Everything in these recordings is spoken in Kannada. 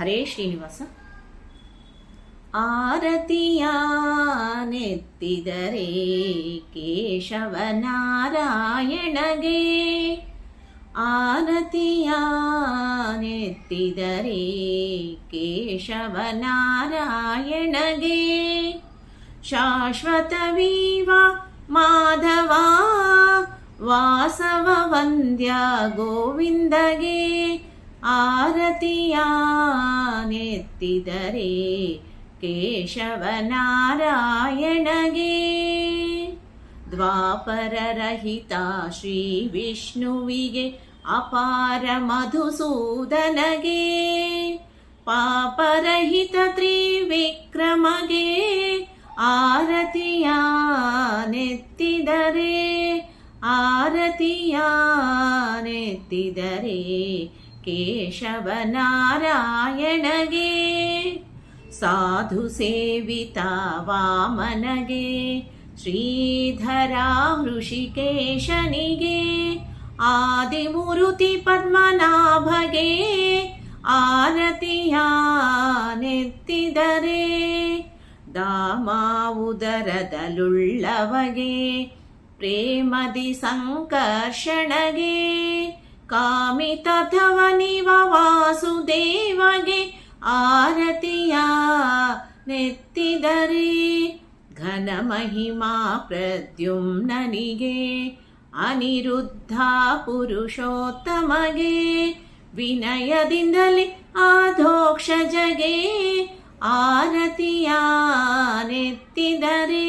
ಹರೇ ಶ್ರೀನಿವಾಸ. ಆರತಿಯ ನೆತ್ತಿದರೆ ಕೇಶವನಾರಾಯಣಗೆ, ಆರತಿಯ ನೆತ್ತಿದರೆ ಕೇಶವನಾರಾಯಣಗೆ, ಶಾಶ್ವತವೀವ ಮಾಧವ ವಾಸವ ವಂದ್ಯ ಗೋವಿಂದಗೆ, ಆರತಿಯ ನೆತ್ತಿದರೆ ಕೇಶವನಾರಾಯಣಗೆ. ದ್ವಾಪರರಹಿತ ಶ್ರೀ ವಿಷ್ಣುವಿಗೆ ಅಪಾರ ಮಧುಸೂದನಗೆ, ಪಾಪರಹಿತ ತ್ರಿವಿಕ್ರಮಗೆ, ಆರತಿಯ ನೆತ್ತಿದರೆ, ಆರತಿಯ ನೆತ್ತಿದರೆ ಕೇಶವನಾರಾಯಣಗೆ. ಸಾಧು ಸೇವಿತ ವಾಮನಗೆ, ಶ್ರೀಧರ ಹೃಷಿಕೇಶನಿಗೆ, ಆದಿಮೂರುತಿ ಪದ್ಮನಾಭಗೆ, ಆರತಿಯ ನೆತ್ತಿದರೆ, ದಾಮಾವುದರದಲುಳ್ಳವಗೆ, ಪ್ರೇಮದಿ ಸಂಕರ್ಷಣಗೆ, ಕಾಮಿತಧವನಿವ ವಾಸುದೇವಗೆ, ಆರತಿಯ ನೆತ್ತಿದರೆ, ಘನ ಮಹಿಮಾ ಪ್ರದ್ಯುಮ್ನನಿಗೆ, ಅನಿರುದ್ಧ ಪುರುಷೋತ್ತಮಗೆ, ವಿನಯದಿಂದಲೇ ಆಧೋಕ್ಷಜಗೆ, ಆರತಿಯ ನೆತ್ತಿದರೆ,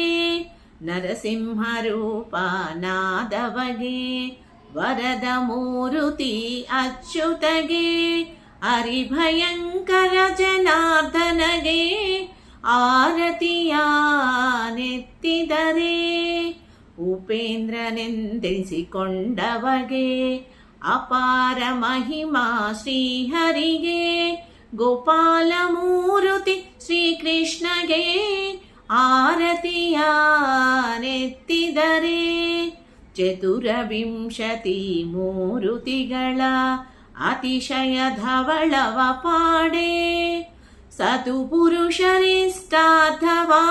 ನರಸಿಂಹರೂಪನಾದವಗೆ, ವರದ ಮೂರುತಿ ಅಚ್ಯುತಗೆ, ಹರಿಭಯಂಕರ ಜನಾರ್ದನಗೆ, ಆರತಿಯ ನೆತ್ತಿದರೆ, ಉಪೇಂದ್ರನೆಂದೆನಿಸಿಕೊಂಡವಗೆ, ಅಪಾರ ಮಹಿಮಾ ಶ್ರೀಹರಿಗೆ, ಗೋಪಾಲ ಮೂರುತಿ ಶ್ರೀಕೃಷ್ಣಗೆ, ಆರತಿಯ ನೆತ್ತಿದರೆ, ಚತುರವಿಂಶತಿ ಮೂರುತಿಗಳ ಅತಿಶಯ ಧವಳವ ಪಾಡೆ, ಸತು ಪುರುಷರಿಷ್ಟಾರ್ಥವಾ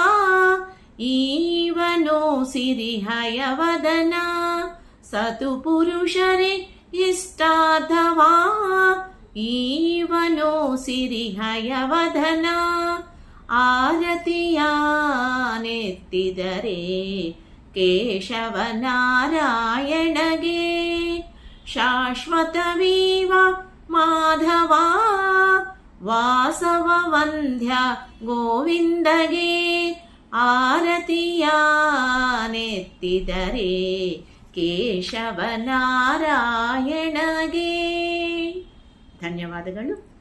ಈವನೋ ಸಿರಿಹಯವದನ, ಸತು ಪುರುಷರಿ ಇಷ್ಟಾರ್ಥವಾ ಈವನೋ ಸಿರಿಹಯವದನ, ಆರತಿಯ ನೆತ್ತಿದರೆ ಕೇಶವನಾರಾಯಣಗೆ, ಶಾಶ್ವತವೀವ ಮಾಧವ ವಾಸವ ವಂದ್ಯ ಗೋವಿಂದಗೆ, ಆರತಿಯ ನೆತ್ತಿದರೆ ಕೇಶವನಾರಾಯಣಗೆ. ಧನ್ಯವಾದಗಳು.